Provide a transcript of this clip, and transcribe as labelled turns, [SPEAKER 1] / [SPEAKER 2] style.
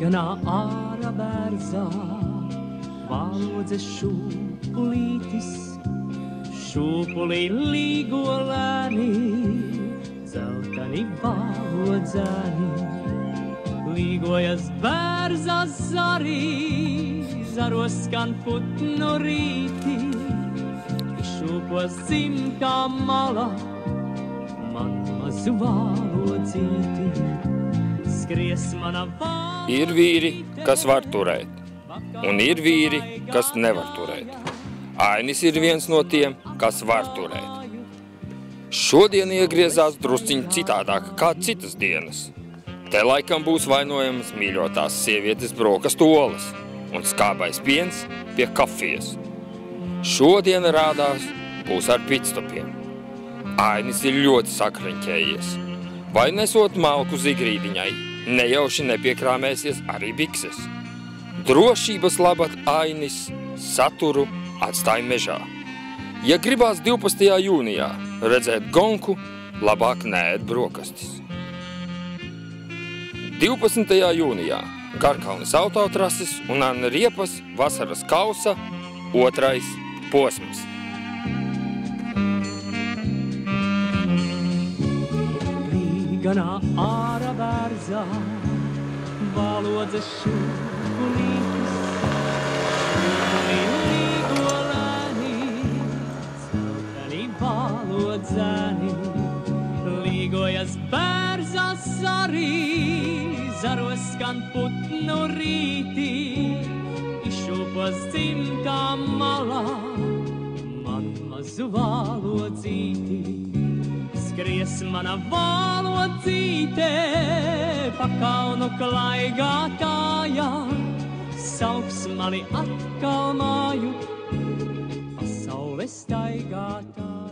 [SPEAKER 1] Līganā ārā bērzā, valodzes šūpulītis, šūpulī līgo lēni, dzelteni valodzēni. Līgojas bērzā zarī, zaros skan putnu rīti, izšūpos dzimtā mala, man mazu valodzīti. Skries mana valodzīti.
[SPEAKER 2] Ir vīri, kas var turēt, un ir vīri, kas nevar turēt. Ainis ir viens no tiem, kas var turēt. Šodien iegriezās drusciņ citādāk kā citas dienas. Te laikam būs vainojamas mīļotās sievietes brokastu olas un skābais piens pie kafijas. Šodien rādās būs ar pitstopiem. Ainis ir ļoti sakriņķējies. Vai nesot malku zigrīdiņai, nejauši nepiekrāmēsies arī bikses. Drošības labad Ainis saturu atstāja mežā. Ja gribās 12. jūnijā redzēt gonku, labāk neēd brokastis. 12. jūnijā Garkalnes autotrases un Anna Riepas vasaras kausa 2. posms.
[SPEAKER 1] Līganā ārā bērzā, valodzes šūpulītis, šūpulī līgo lēni, dzelteni valodzēni. Līgojas bērzā zarī, zaros skan putnu rīti, izšūpos dzimtā malā, man mazu valodzīti. Skries mana valodzīte, pa kalnu klaigātājā, sauks mani atkal māju, pasaules staigātājā.